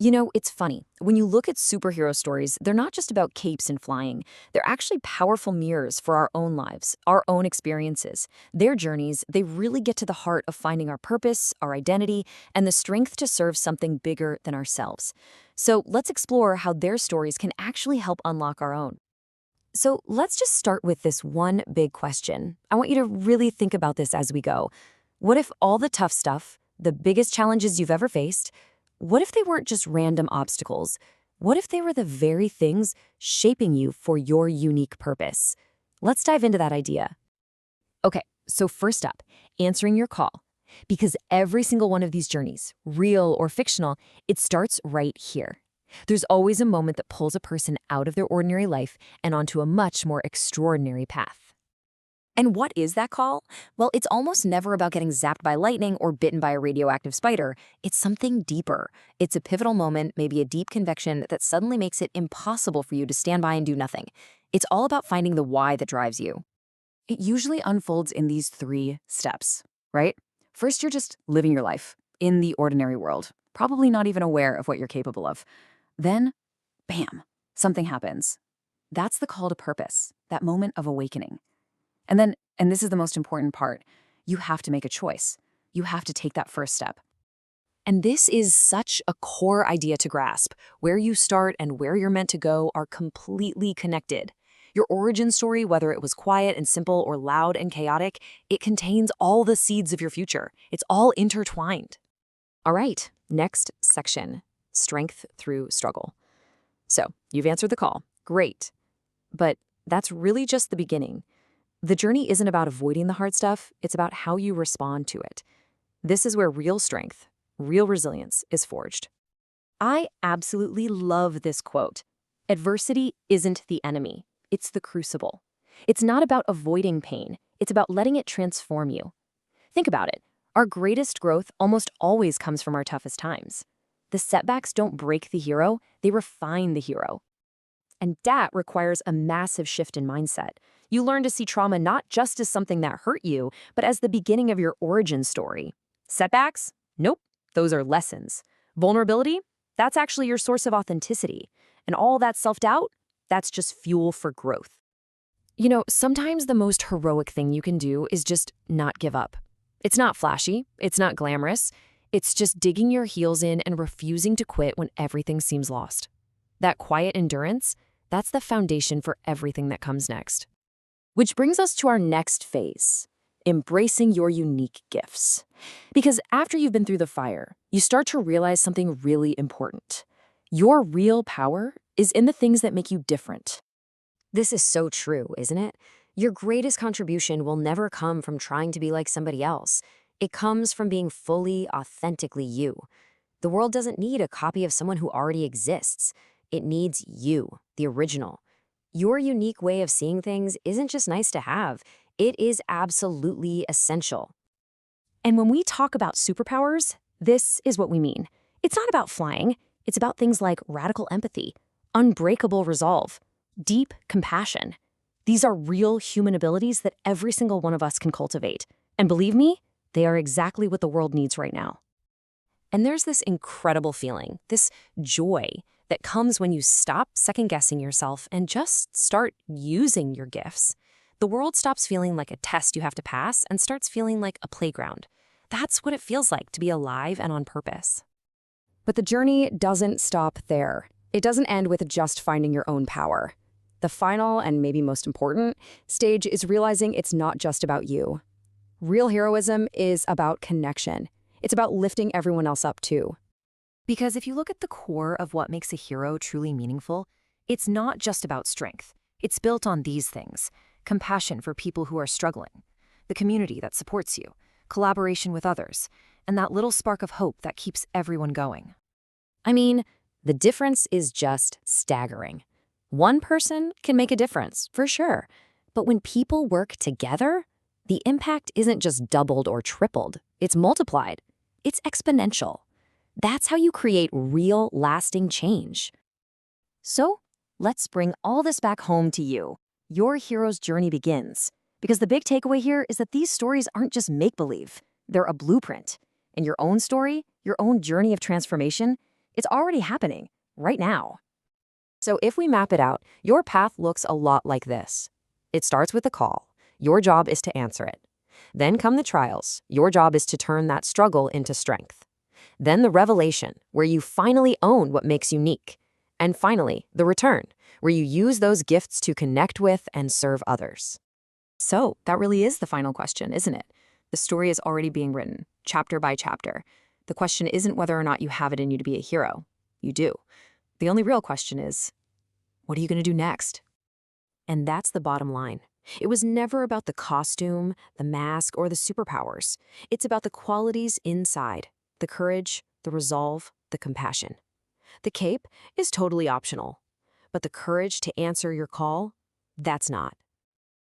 You know, it's funny. When you look at superhero stories, they're not just about capes and flying. They're actually powerful mirrors for our own lives, our own experiences. Their journeys, they really get to the heart of finding our purpose, our identity, and the strength to serve something bigger than ourselves. So let's explore how their stories can actually help unlock our own. So let's just start with this one big question. I want you to really think about this as we go. What if all the tough stuff, the biggest challenges you've ever faced, what if they weren't just random obstacles? What if they were the very things shaping you for your unique purpose? Let's dive into that idea. Okay, so first up, answering your call. Because every single one of these journeys, real or fictional, it starts right here. There's always a moment that pulls a person out of their ordinary life and onto a much more extraordinary path. And what is that call? Well, it's almost never about getting zapped by lightning or bitten by a radioactive spider. It's something deeper. It's a pivotal moment, maybe a deep conviction that suddenly makes it impossible for you to stand by and do nothing. It's all about finding the why that drives you. It usually unfolds in these 3 steps, right? First, you're just living your life in the ordinary world, probably not even aware of what you're capable of. Then, bam, something happens. That's the call to purpose, that moment of awakening. And then, and this is the most important part, you have to make a choice. You have to take that first step. And this is such a core idea to grasp. Where you start and where you're meant to go are completely connected. Your origin story, whether it was quiet and simple or loud and chaotic, it contains all the seeds of your future. It's all intertwined. All right, next section, strength through struggle. So, you've answered the call. Great. But that's really just the beginning. The journey isn't about avoiding the hard stuff, it's about how you respond to it. This is where real strength, real resilience is forged. I absolutely love this quote. Adversity isn't the enemy, it's the crucible. It's not about avoiding pain, it's about letting it transform you. Think about it. Our greatest growth almost always comes from our toughest times. The setbacks don't break the hero, they refine the hero. And that requires a massive shift in mindset. You learn to see trauma not just as something that hurt you, but as the beginning of your origin story. Setbacks? Nope, those are lessons. Vulnerability? That's actually your source of authenticity. And all that self-doubt? That's just fuel for growth. You know, sometimes the most heroic thing you can do is just not give up. It's not flashy, it's not glamorous, it's just digging your heels in and refusing to quit when everything seems lost. That quiet endurance, that's the foundation for everything that comes next. Which brings us to our next phase, embracing your unique gifts. Because after you've been through the fire, you start to realize something really important. Your real power is in the things that make you different. This is so true, isn't it? Your greatest contribution will never come from trying to be like somebody else. It comes from being fully, authentically you. The world doesn't need a copy of someone who already exists. It needs you, the original. Your unique way of seeing things isn't just nice to have, it is absolutely essential. And when we talk about superpowers, this is what we mean. It's not about flying, it's about things like radical empathy, unbreakable resolve, deep compassion. These are real human abilities that every single one of us can cultivate. And believe me, they are exactly what the world needs right now. And there's this incredible feeling, this joy, that comes when you stop second-guessing yourself and just start using your gifts. The world stops feeling like a test you have to pass and starts feeling like a playground. That's what it feels like to be alive and on purpose. But the journey doesn't stop there. It doesn't end with just finding your own power. The final, and maybe most important, stage is realizing it's not just about you. Real heroism is about connection. It's about lifting everyone else up too. Because if you look at the core of what makes a hero truly meaningful, it's not just about strength. It's built on these things: compassion for people who are struggling, the community that supports you, collaboration with others, and that little spark of hope that keeps everyone going. I mean, the difference is just staggering. One person can make a difference, for sure. But when people work together, the impact isn't just doubled or tripled. It's multiplied. It's exponential. That's how you create real, lasting change. So, let's bring all this back home to you. Your hero's journey begins. Because the big takeaway here is that these stories aren't just make-believe. They're a blueprint. And your own story, your own journey of transformation, It's already happening, right now. So if we map it out, your path looks a lot like this. It starts with the call. Your job is to answer it. Then come the trials. Your job is to turn that struggle into strength. Then the revelation, where you finally own what makes unique. And finally, the return, where you use those gifts to connect with and serve others. So, that really is the final question, isn't it? The story is already being written, chapter by chapter. The question isn't whether or not you have it in you to be a hero. You do. The only real question is, what are you going to do next? And that's the bottom line. It was never about the costume, the mask, or the superpowers. It's about the qualities inside, the courage, the resolve, the compassion. The cape is totally optional, but the courage to answer your call, that's not.